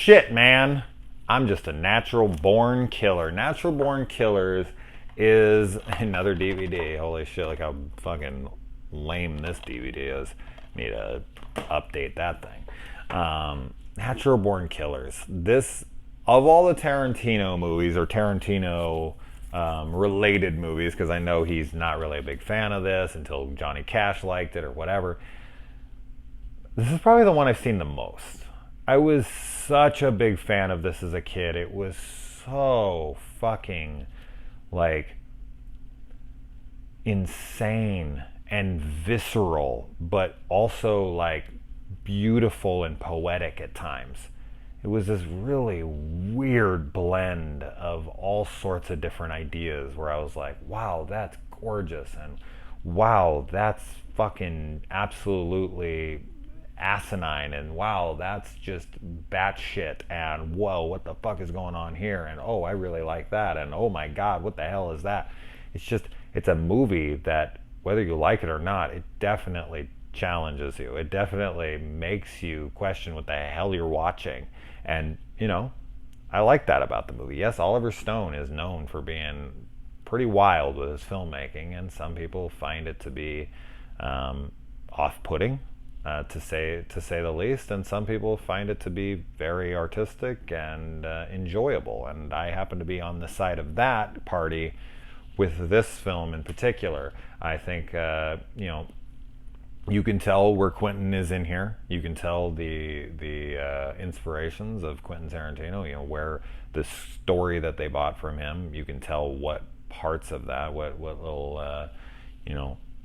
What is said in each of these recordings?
shit, man. I'm just a natural born killer. Natural Born Killers is another DVD. Holy shit, look how fucking lame this DVD is. Need to update that thing. Natural Born Killers. This, of all the Tarantino movies, or Tarantino related movies, because I know he's not really a big fan of this until Johnny Cash liked it or whatever, this is probably the one I've seen the most. I was such a big fan of this as a kid. It was so fucking, like, insane and visceral, but also, like, beautiful and poetic at times. It was this really weird blend of all sorts of different ideas where I was like, wow, that's gorgeous, and wow, that's fucking absolutely asinine, and wow, that's just batshit, and whoa, what the fuck is going on here, and oh, I really like that, and oh my god, what the hell is that? It's a movie that, whether you like it or not, it definitely challenges you. It definitely makes you question what the hell you're watching. And, I like that about the movie. Yes, Oliver Stone is known for being pretty wild with his filmmaking, and some people find it to be off-putting, to say the least, and some people find it to be very artistic and enjoyable. And I happen to be on the side of that party with this film in particular. I think, you can tell where Quentin is in here. You can tell the inspirations of Quentin Tarantino, where the story that they bought from him. You can tell what parts of that, what little,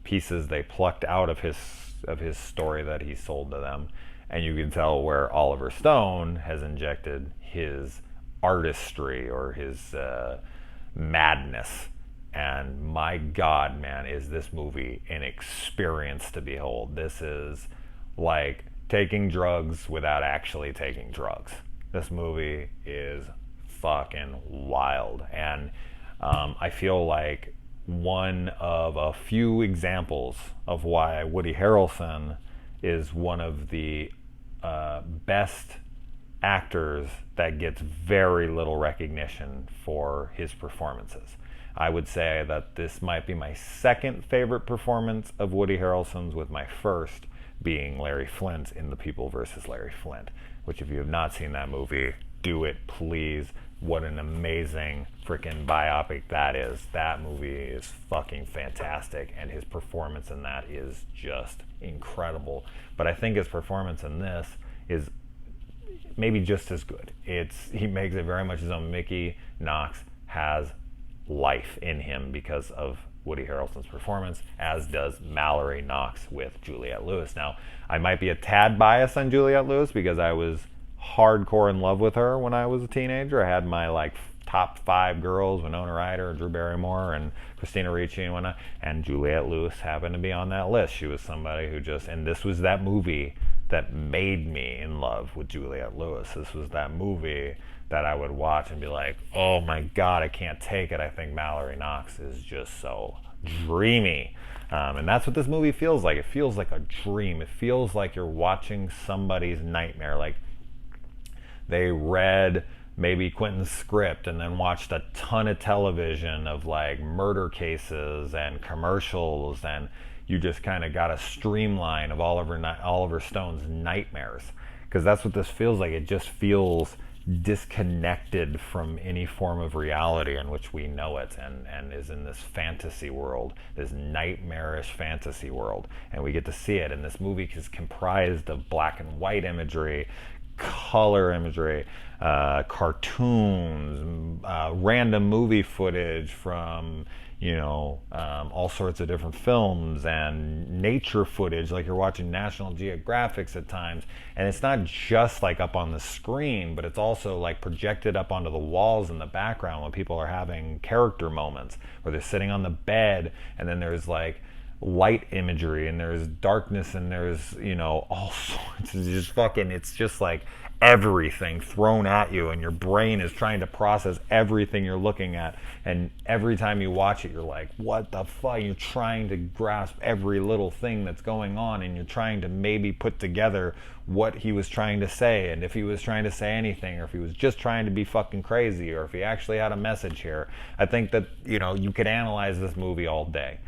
pieces they plucked out of his story that he sold to them. And you can tell where Oliver Stone has injected his artistry or his madness. And my God, man, is this movie an experience to behold. This is like taking drugs without actually taking drugs. This movie is fucking wild. And I feel like one of a few examples of why Woody Harrelson is one of the best actors that gets very little recognition for his performances. I would say that this might be my second favorite performance of Woody Harrelson's, with my first being Larry Flint in The People vs. Larry Flint, which, if you have not seen that movie, do it, please. What an amazing freaking biopic that is. That movie is fucking fantastic, and his performance in that is just incredible. But I think his performance in this is maybe just as good. He makes it very much his own. Mickey Knox has life in him because of Woody Harrelson's performance, as does Mallory Knox with Juliette Lewis. Now, I might be a tad biased on Juliette Lewis because I was hardcore in love with her when I was a teenager. I had my top 5 girls: Winona Ryder, Drew Barrymore, and Christina Ricci and whatnot. And Juliette Lewis happened to be on that list. She was somebody who and this was that movie that made me in love with Juliette Lewis. This was that movie that I would watch and be like, oh my God, I can't take it. I think Mallory Knox is just so dreamy. And that's what this movie feels like. It feels like a dream. It feels like you're watching somebody's nightmare. Like they read maybe Quentin's script and then watched a ton of television of murder cases and commercials, and you just kind of got a streamline of Oliver Stone's nightmares. Because that's what this feels like. It just feels disconnected from any form of reality in which we know it, and is in this fantasy world, this nightmarish fantasy world, and we get to see it. And this movie is comprised of black and white imagery, color imagery, cartoons, random movie footage from all sorts of different films, and nature footage, like you're watching National Geographics at times. And it's not just up on the screen, but it's also projected up onto the walls in the background when people are having character moments, where they're sitting on the bed, and then there's light imagery, and there's darkness, and there's, all sorts of just fucking, it's just like everything thrown at you, and your brain is trying to process everything you're looking at, and every time you watch it you're like, what the fuck? You're trying to grasp every little thing that's going on, and you're trying to maybe put together what he was trying to say, and if he was trying to say anything, or if he was just trying to be fucking crazy, or if he actually had a message here. I think that, you could analyze this movie all day.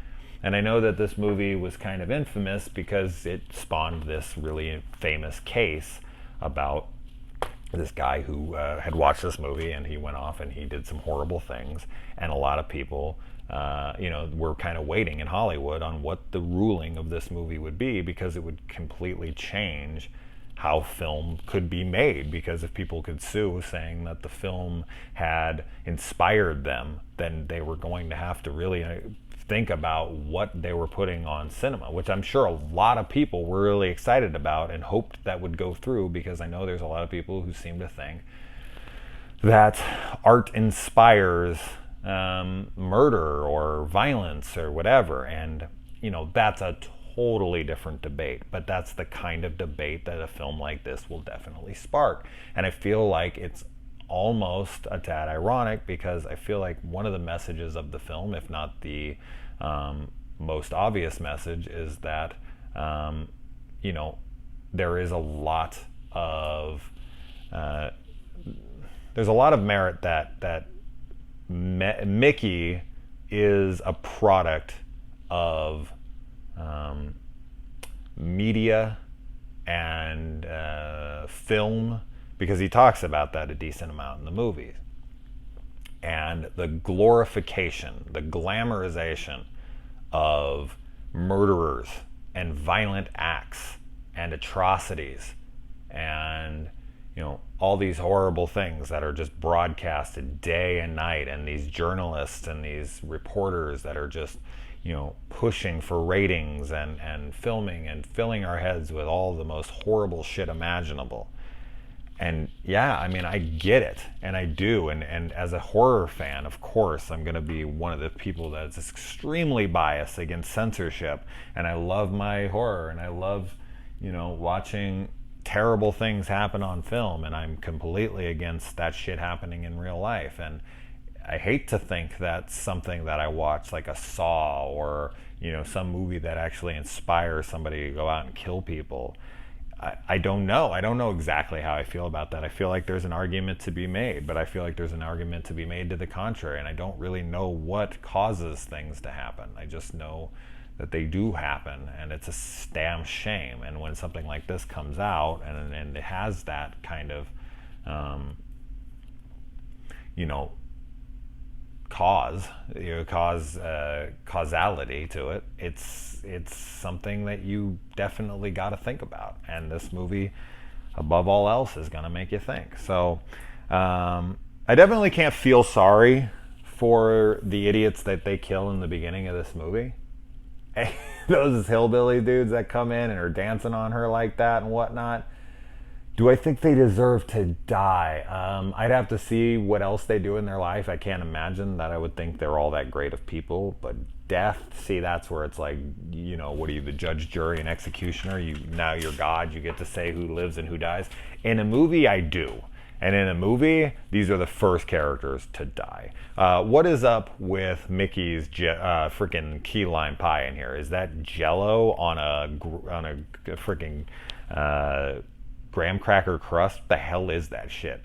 And I know that this movie was kind of infamous because it spawned this really famous case about this guy who had watched this movie, and he went off and he did some horrible things. And a lot of people, were kind of waiting in Hollywood on what the ruling of this movie would be, because it would completely change how film could be made. Because if people could sue saying that the film had inspired them, then they were going to have to really think about what they were putting on cinema, which I'm sure a lot of people were really excited about and hoped that would go through, because I know there's a lot of people who seem to think that art inspires murder or violence or whatever. And, that's a totally different debate, but that's the kind of debate that a film like this will definitely spark. And I feel like it's almost a tad ironic, because I feel like one of the messages of the film, if not the most obvious message, is that there is a lot of there's a lot of merit that Mickey is a product of media and film, because he talks about that a decent amount in the movies. And the glorification, the glamorization of murderers and violent acts and atrocities and, all these horrible things that are just broadcasted day and night, and these journalists and these reporters that are just, pushing for ratings and filming and filling our heads with all the most horrible shit imaginable. And yeah, I mean, I get it, and I do, and as a horror fan, of course, I'm going to be one of the people that's extremely biased against censorship, and I love my horror, and I love, watching terrible things happen on film, and I'm completely against that shit happening in real life. And I hate to think that something that I watch, like a Saw or, some movie that actually inspires somebody to go out and kill people, I don't know. I don't know exactly how I feel about that. I feel like there's an argument to be made, but I feel like there's an argument to be made to the contrary, and I don't really know what causes things to happen. I just know that they do happen, and it's a damn shame. And when something like this comes out and it has that kind of, causality to it, it's something that you definitely got to think about. And this movie, above all else, is going to make you think. So I definitely can't feel sorry for the idiots that they kill in the beginning of this movie. Those hillbilly dudes that come in and are dancing on her like that and whatnot. Do I think they deserve to die? I'd have to see what else they do in their life. I can't imagine that I would think they're all that great of people. But death, see, that's where it's like, what are you, the judge, jury, and executioner? Now you're God. You get to say who lives and who dies. In a movie, I do. And in a movie, these are the first characters to die. What is up with Mickey's freaking key lime pie in here? Is that Jell-O on a freaking graham cracker crust? The hell is that shit?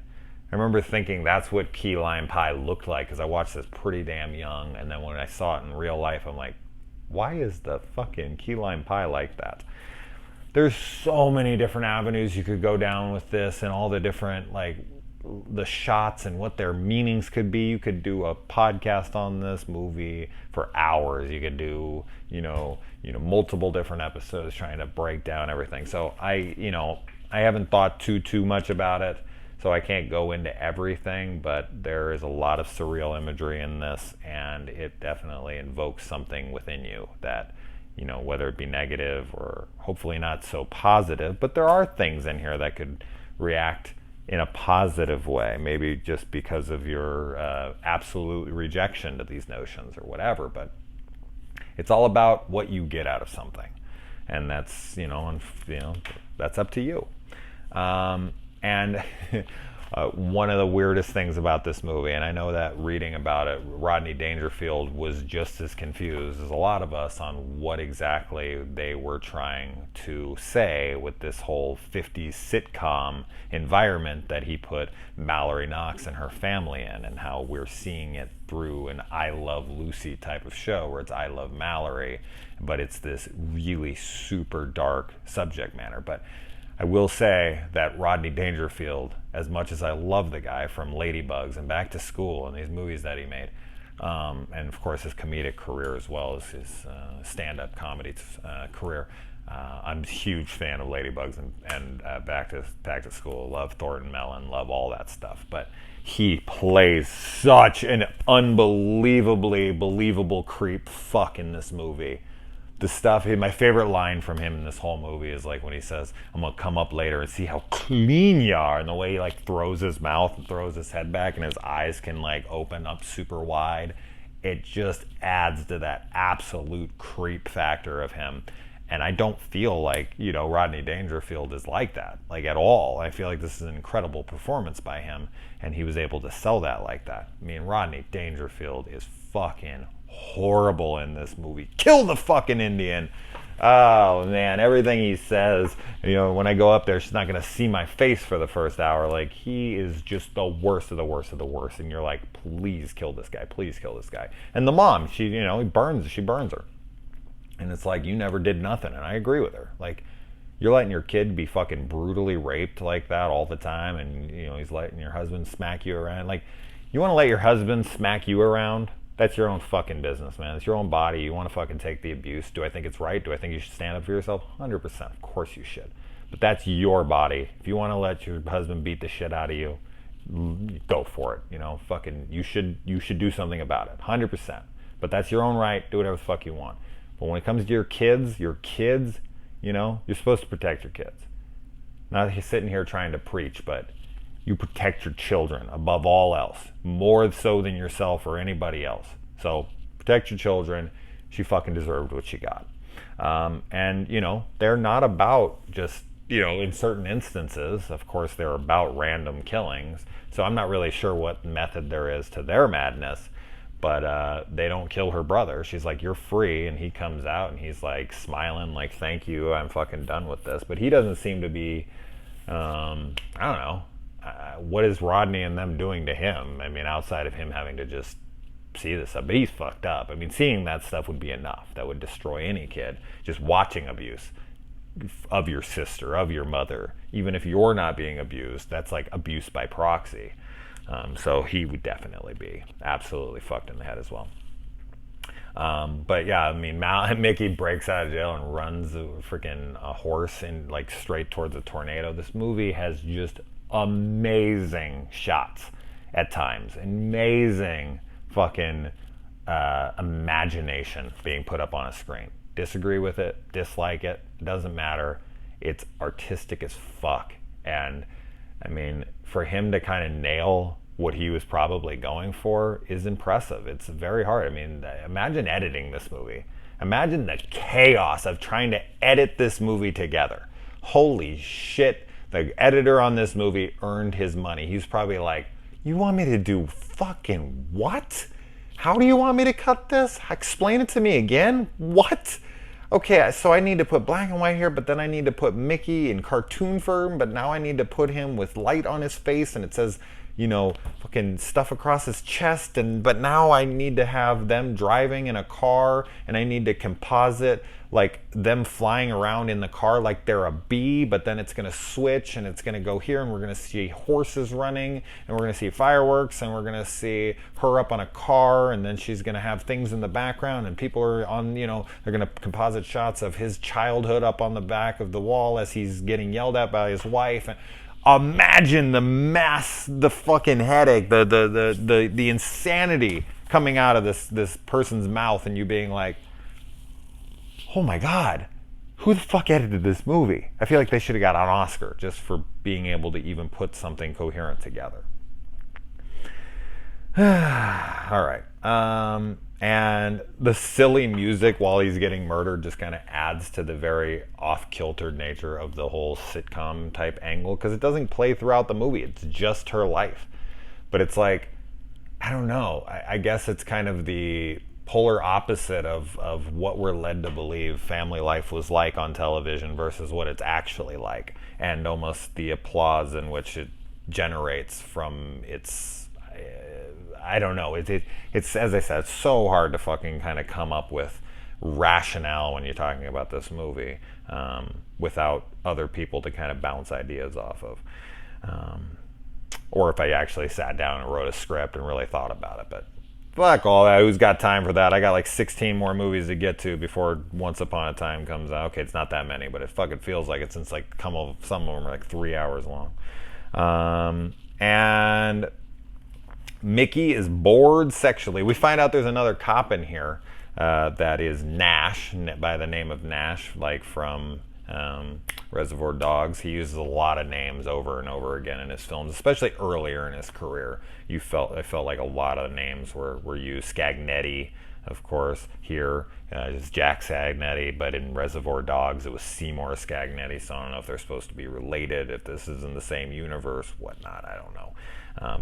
I remember thinking that's what key lime pie looked like, because I watched this pretty damn young, and then when I saw it in real life, I'm like, why is the fucking key lime pie like that? There's so many different avenues you could go down with this, and all the different, like, the shots and what their meanings could be. You could do a podcast on this movie for hours. You could do, multiple different episodes trying to break down everything. So I haven't thought too much about it, so I can't go into everything, but there is a lot of surreal imagery in this, and it definitely invokes something within you that, whether it be negative or hopefully not so positive, but there are things in here that could react in a positive way, maybe just because of your absolute rejection to these notions or whatever. But It's all about what you get out of something, and that's that's up to you. And one of the weirdest things about this movie, and I know that reading about it, Rodney Dangerfield was just as confused as a lot of us on what exactly they were trying to say with this whole 50s sitcom environment that he put Mallory Knox and her family in, and how we're seeing it through an I Love Lucy type of show where it's I Love Mallory, but it's this really super dark subject matter. But I will say that Rodney Dangerfield, as much as I love the guy from Ladybugs and Back to School and these movies that he made, and of course his comedic career as well as his stand-up comedy career, I'm a huge fan of Ladybugs and Back to School. Love Thornton Mellon, love all that stuff. But he plays such an unbelievably believable creep fuck in this movie. The stuff, my favorite line from him in this whole movie is like when he says, "I'm gonna come up later and see how clean you are," and the way he like throws his mouth and throws his head back and his eyes can like open up super wide. It just adds to that absolute creep factor of him. And I don't feel like, Rodney Dangerfield is like that, like at all. I feel like this is an incredible performance by him, and he was able to sell that like that. I mean, Rodney Dangerfield is fucking horrible in this movie. Kill the fucking Indian. Oh man, everything he says, when I go up there, she's not gonna see my face for the first hour. Like, he is just the worst of the worst of the worst, and you're like, please kill this guy, please kill this guy. And the mom, she burns her, and it's like, you never did nothing. And I agree with her. Like, you're letting your kid be fucking brutally raped like that all the time, and he's letting your husband smack you around. Like, you want to let your husband smack you around? That's your own fucking business, man. It's your own body. You want to fucking take the abuse. Do I think it's right? Do I think you should stand up for yourself? 100%. Of course you should. But that's your body. If you want to let your husband beat the shit out of you, go for it. Fucking, you should do something about it. 100%. But that's your own right. Do whatever the fuck you want. But when it comes to your kids, you're supposed to protect your kids. Not sitting here trying to preach, but you protect your children above all else, more so than yourself or anybody else. So protect your children. She fucking deserved what she got. And they're not about just, in certain instances, of course, they're about random killings. So I'm not really sure what method there is to their madness, but they don't kill her brother. She's like, "You're free," and he comes out and he's like smiling, like, "Thank you, I'm fucking done with this." But he doesn't seem to be, I don't know. What is Rodney and them doing to him? I mean, outside of him having to just see this stuff. But he's fucked up. I mean, seeing that stuff would be enough. That would destroy any kid. Just watching abuse of your sister, of your mother, even if you're not being abused, that's like abuse by proxy. So he would definitely be absolutely fucked in the head as well. But yeah, I mean, Mickey breaks out of jail and runs a freaking horse and like straight towards a tornado. This movie has just amazing shots at times, amazing fucking imagination being put up on a screen. Disagree with it, dislike it, doesn't matter. It's artistic as fuck. And I mean, for him to kind of nail what he was probably going for is impressive. It's very hard. I mean, imagine editing this movie. Imagine the chaos of trying to edit this movie together. Holy shit. The editor on this movie earned his money. He's probably like, "You want me to do fucking what? How do you want me to cut this? Explain it to me again? What? Okay, so I need to put black and white here, but then I need to put Mickey in cartoon form, but now I need to put him with light on his face, and it says, fucking stuff across his chest, but now I need to have them driving in a car, and I need to composite like them flying around in the car like they're a bee, but then it's going to switch and it's going to go here, and we're going to see horses running, and we're going to see fireworks, and we're going to see her up on a car, and then she's going to have things in the background, and people are on, they're going to composite shots of his childhood up on the back of the wall as he's getting yelled at by his wife. And imagine the fucking headache, the insanity coming out of this person's mouth, and you being like, oh my God, who the fuck edited this movie? I feel like they should have got an Oscar just for being able to even put something coherent together. All right. And the silly music while he's getting murdered just kind of adds to the very off-kiltered nature of the whole sitcom type angle, because it doesn't play throughout the movie. It's just her life. But it's like, I don't know. I guess it's kind of the polar opposite of what we're led to believe family life was like on television versus what it's actually like, and almost the applause in which it generates from its I don't know. It's as I said, it's so hard to fucking kind of come up with rationale when you're talking about this movie without other people to kind of bounce ideas off of. Or if I actually sat down and wrote a script and really thought about it. But fuck all that. Who's got time for that? I got like 16 more movies to get to before Once Upon a Time comes out. Okay, it's not that many, but it fucking feels like it, since like some of them are like 3 hours long. And Mickey is bored sexually. We find out there's another cop in here that is Nash, by the name of Nash, like from Reservoir Dogs. He uses a lot of names over and over again in his films, especially earlier in his career. I felt like a lot of names were used. Scagnetti, of course, here is Jack Scagnetti, but in Reservoir Dogs it was Seymour Scagnetti, so I don't know if they're supposed to be related, if this is in the same universe, whatnot, I don't know.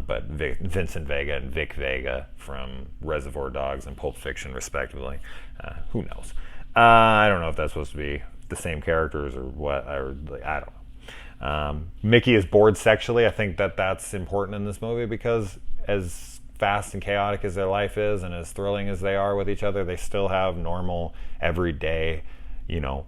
But Vincent Vega and Vic Vega from Reservoir Dogs and Pulp Fiction, respectively. Who knows? I don't know if that's supposed to be the same characters or what. I don't know. Mickey is bored sexually. I think that's important in this movie, because as fast and chaotic as their life is and as thrilling as they are with each other, they still have normal, everyday,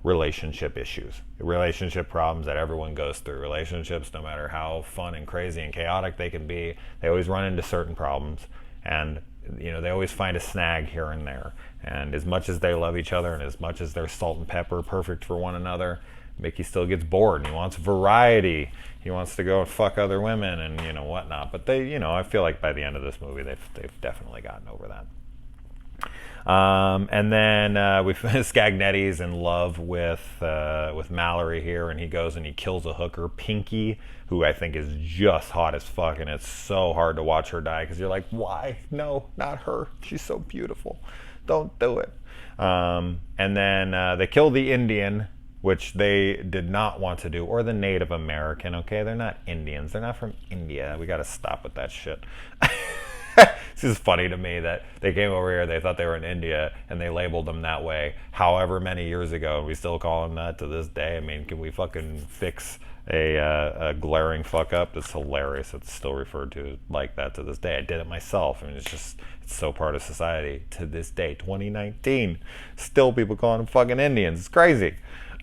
relationship issues, relationship problems that everyone goes through. Relationships, no matter how fun and crazy and chaotic they can be, they always run into certain problems, and they always find a snag here and there. And as much as they love each other and as much as they're salt and pepper perfect for one another, Mickey still gets bored and he wants variety. He wants to go and fuck other women and whatnot. But they, I feel like by the end of this movie, they've definitely gotten over that. And then Scagnetti's in love with Mallory here, and he goes and he kills a hooker, Pinky, who I think is just hot as fuck, and it's so hard to watch her die, because you're like, why? No, not her. She's so beautiful. Don't do it. And then they kill the Indian, which they did not want to do, or the Native American. Okay, they're not Indians. They're not from India. We got to stop with that shit. This is funny to me that they came over here, they thought they were in India, and they labeled them that way however many years ago, and we still call them that to this day. I mean, can we fucking fix a glaring fuck up? That's hilarious. It's still referred to like that to this day. I did it myself. I mean, it's so part of society to this day. 2019, still people calling them fucking Indians. It's crazy.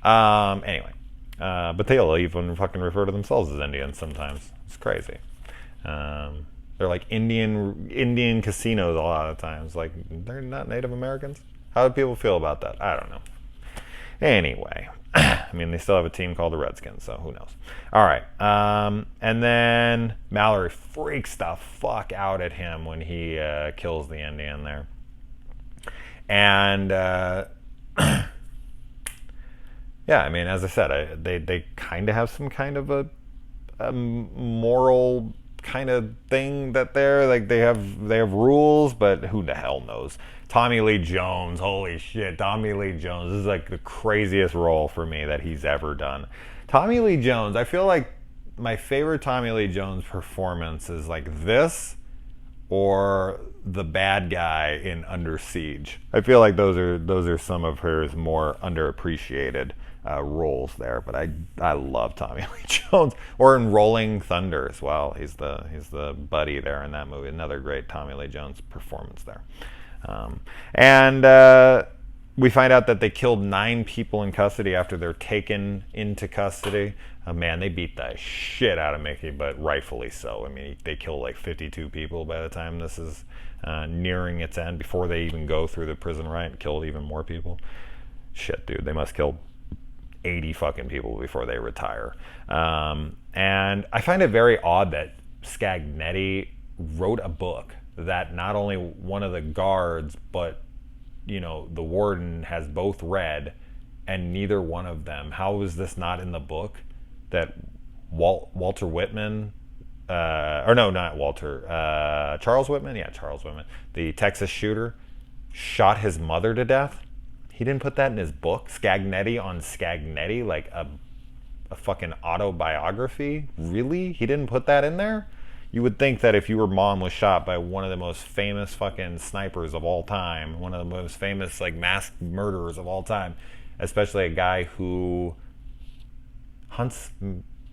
Anyway, but they'll even fucking refer to themselves as Indians sometimes. It's crazy. They're like Indian casinos a lot of times. Like, they're not Native Americans? How do people feel about that? I don't know. Anyway, I mean, they still have a team called the Redskins, so who knows? All right. And then Mallory freaks the fuck out at him when he kills the Indian there. And yeah, I mean, as I said, they kind of have some kind of a moral kind of thing that they're like, they have rules, but who the hell knows? Tommy Lee Jones, holy shit, Tommy Lee Jones, this is like the craziest role for me that he's ever done. Tommy Lee Jones, I feel like my favorite Tommy Lee Jones performance is like this or the bad guy in Under Siege. I feel like those are some of his more underappreciated roles there, but I love Tommy Lee Jones. Or in Rolling Thunder as well. He's the buddy there in that movie. Another great Tommy Lee Jones performance there. And we find out that they killed 9 people in custody after they're taken into custody. Man, they beat the shit out of Mickey, but rightfully so. I mean, they kill like 52 people by the time this is nearing its end, before they even go through the prison riot, killed even more people. Shit, dude, they must kill 80 fucking people before they retire. And I find it very odd that Scagnetti wrote a book that not only one of the guards, but the warden has both read, and neither one of them. How is this not in the book? That Walter Whitman, or no, not Walter, Charles Whitman? Yeah, Charles Whitman, the Texas shooter, shot his mother to death. He didn't put that in his book, Scagnetti on Scagnetti, like a fucking autobiography? Really? He didn't put that in there? You would think that if your mom was shot by one of the most famous fucking snipers of all time, one of the most famous like mass murderers of all time, especially a guy who hunts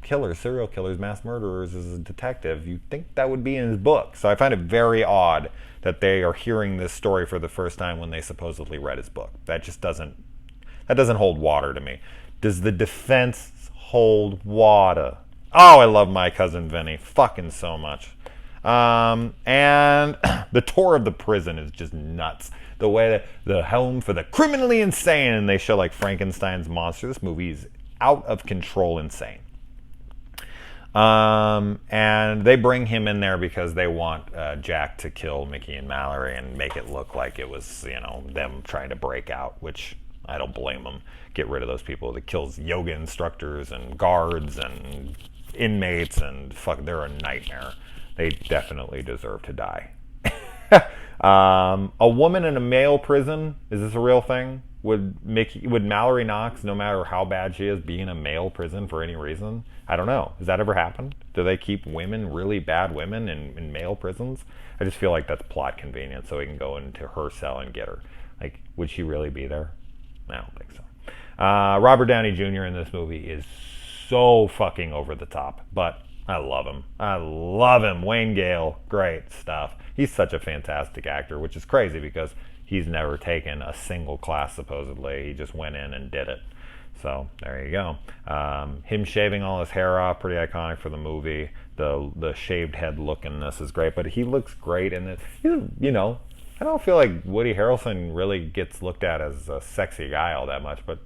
killers, serial killers, mass murderers as a detective, you'd think that would be in his book. So I find it very odd that they are hearing this story for the first time when they supposedly read his book. That doesn't hold water to me. Does the defense hold water? Oh, I love My Cousin Vinny fucking so much. And the tour of the prison is just nuts. The way that the home for the criminally insane, and they show like Frankenstein's monster. This movie is out of control insane. And they bring him in there because they want Jack to kill Mickey and Mallory and make it look like it was, them trying to break out, which I don't blame them. Get rid of those people that kills yoga instructors and guards and inmates and fuck, they're a nightmare. They definitely deserve to die. A woman in a male prison, is this a real thing? Would Mallory Knox, no matter how bad she is, be in a male prison for any reason? I don't know. Has that ever happened? Do they keep women, really bad women, in male prisons? I just feel like that's plot convenience so he can go into her cell and get her. Like, would she really be there? I don't think so. Robert Downey Jr. in this movie is so fucking over the top, but I love him. I love him. Wayne Gale, great stuff. He's such a fantastic actor, which is crazy because he's never taken a single class, supposedly. He just went in and did it. So there you go. Him shaving all his hair off, pretty iconic for the movie. The shaved head look in this is great, but he looks great in it. I don't feel like Woody Harrelson really gets looked at as a sexy guy all that much, but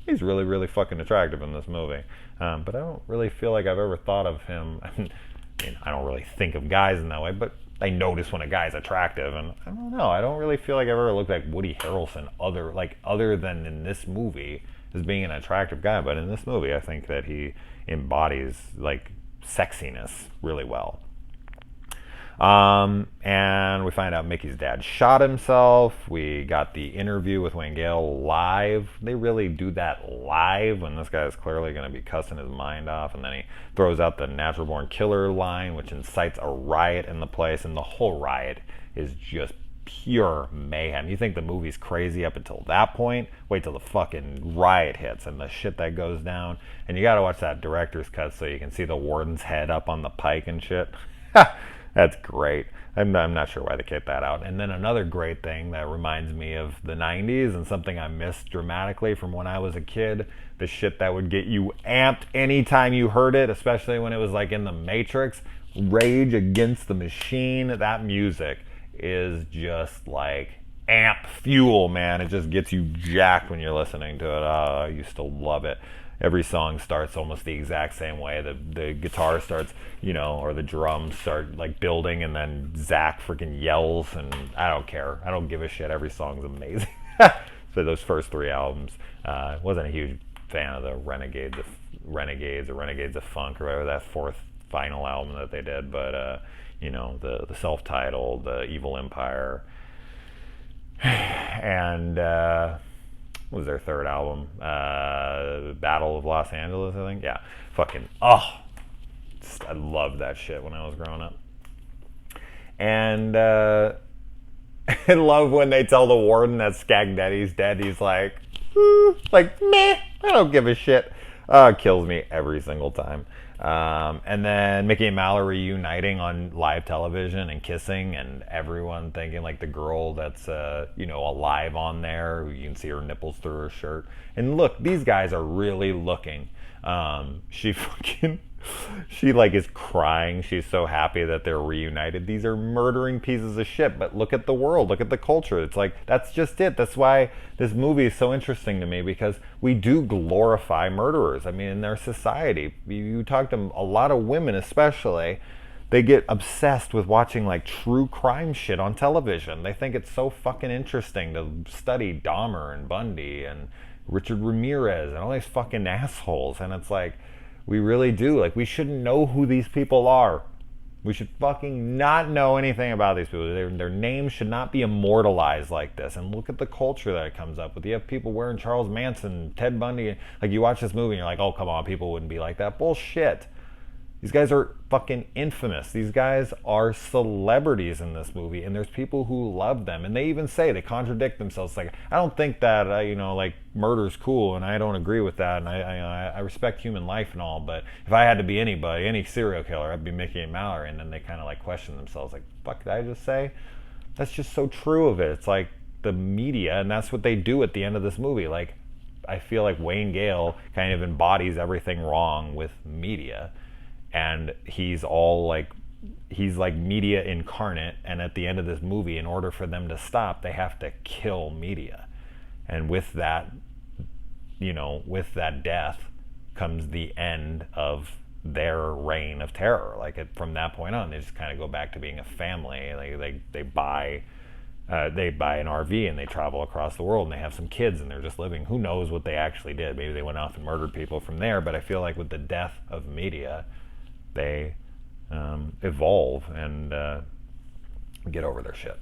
he's really, really fucking attractive in this movie. But I don't really feel like I've ever thought of him. I don't really think of guys in that way, but I notice when a guy's attractive, and I don't know. I don't really feel like I've ever looked like Woody Harrelson other than in this movie as being an attractive guy. But in this movie, I think that he embodies like sexiness really well. And we find out Mickey's dad shot himself. We got the interview with Wayne Gale live. They really do that live when this guy is clearly going to be cussing his mind off. And then he throws out the natural born killer line, which incites a riot in the place. And the whole riot is just pure mayhem. You think the movie's crazy up until that point? Wait till the fucking riot hits and the shit that goes down. And you got to watch that director's cut so you can see the warden's head up on the pike and shit. That's great. I'm not sure why they kept that out. And then another great thing that reminds me of the 90s and something I missed dramatically from when I was a kid, the shit that would get you amped anytime you heard it, especially when it was like in the Matrix, Rage Against the Machine. That music is just like amp fuel, man. It just gets you jacked when you're listening to it. I used to love it. Every song starts almost the exact same way. The guitar starts, or the drums start like building, and then Zach freaking yells, and I don't care. I don't give a shit. Every song's amazing. So those first three albums, wasn't a huge fan of the Renegades of Funk, or whatever, that fourth final album that they did. But the self-titled, the Evil Empire, and what was their third album? Battle of Los Angeles, I think. Yeah, I loved that shit when I was growing up. And I love when they tell the warden that Scagnetti's dead. He's like, meh, I don't give a shit. It kills me every single time. And then Mickey and Mallory reuniting on live television and kissing, and everyone thinking like the girl that's alive on there, you can see her nipples through her shirt. And look, these guys are really looking. She like is crying. She's so happy that they're reunited. These are murdering pieces of shit, but look at the world, look at the culture. It's like, that's just it. That's why this movie is so interesting to me, because we do glorify murderers. I mean, in their society, you talk to a lot of women especially, they get obsessed with watching like true crime shit on television. They think it's so fucking interesting to study Dahmer and Bundy and Richard Ramirez and all these fucking assholes. And it's like, we really do. Like, we shouldn't know who these people are. We should fucking not know anything about these people. Their names should not be immortalized like this. And look at the culture that it comes up with. You have people wearing Charles Manson, Ted Bundy. Like, you watch this movie and you're like, oh, come on, people wouldn't be like that. Bullshit. These guys are fucking infamous. These guys are celebrities in this movie, and there's people who love them. And they even say, they contradict themselves. Like, I don't think that, like, murder's cool, and I don't agree with that, and I respect human life and all, but if I had to be anybody, any serial killer, I'd be Mickey Mallory. And then they kind of, like, question themselves, like, fuck did I just say? That's just so true of it. It's like the media, and that's what they do at the end of this movie. Like, I feel like Wayne Gale kind of embodies everything wrong with media. And he's like media incarnate, and at the end of this movie, in order for them to stop, they have to kill media. And with that, with that death comes the end of their reign of terror. Like, from that point on, they just kind of go back to being a family. Like, they buy an RV and they travel across the world, and they have some kids, and they're just living. Who knows what they actually did? Maybe they went off and murdered people from there. But I feel like with the death of media, they evolve and get over their shit.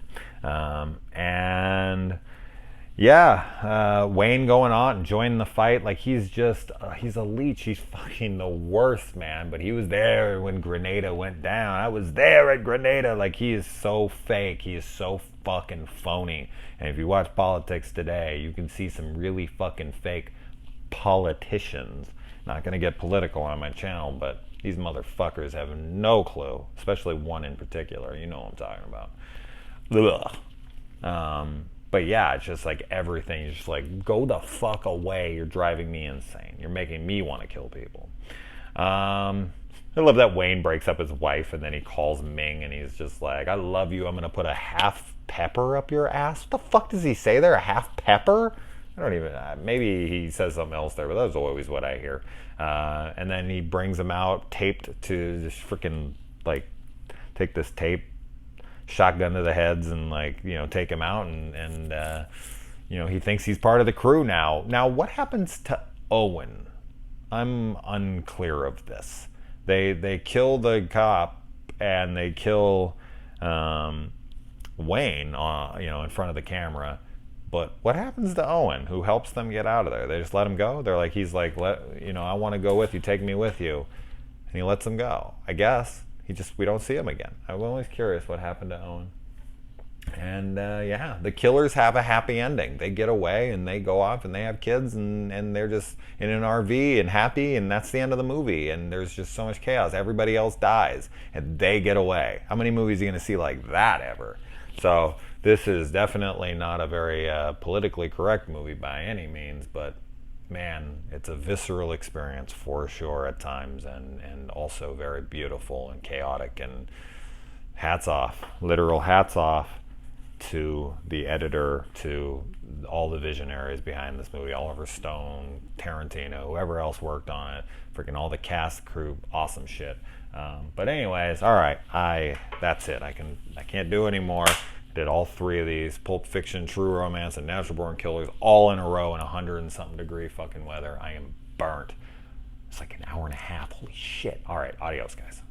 Wayne going on and joining the fight. Like, he's a leech. He's fucking the worst, man. But he was there when Grenada went down. I was there at Grenada. Like, he is so fake. He is so fucking phony. And if you watch politics today, you can see some really fucking fake politicians. Not going to get political on my channel, but these motherfuckers have no clue, especially one in particular. You know what I'm talking about. But yeah, it's just like everything is just like, go the fuck away. You're driving me insane. You're making me want to kill people. I love that Wayne breaks up his wife and then he calls Ming and he's just like, I love you. I'm going to put a half pepper up your ass. What the fuck does he say there? A half pepper? I don't even, maybe he says something else there, but that's always what I hear. And then he brings them out taped to this freaking, like, take this tape, shotgun to the heads and, like, take him out and he thinks he's part of the crew now. Now, what happens to Owen? I'm unclear of this. They kill the cop and they kill Wayne, in front of the camera. But what happens to Owen, who helps them get out of there? They just let him go? They're like, he's like, I want to go with you, take me with you. And he lets them go. I guess. We don't see him again. I'm always curious what happened to Owen. And the killers have a happy ending. They get away and they go off and they have kids and they're just in an RV and happy, and that's the end of the movie. And there's just so much chaos. Everybody else dies and they get away. How many movies are you going to see like that ever? So this is definitely not a very politically correct movie by any means, but man, it's a visceral experience for sure at times, and also very beautiful and chaotic. And hats off, literal hats off to the editor, to all the visionaries behind this movie, Oliver Stone, Tarantino, whoever else worked on it, freaking all the cast, crew, awesome shit. But anyways, all right, that's it. I can't do anymore. Did all three of these: Pulp Fiction, True Romance, and Natural Born Killers, all in a row in 100-and-something degree fucking weather. I am burnt. It's like an hour and a half. Holy shit. All right, adios, guys.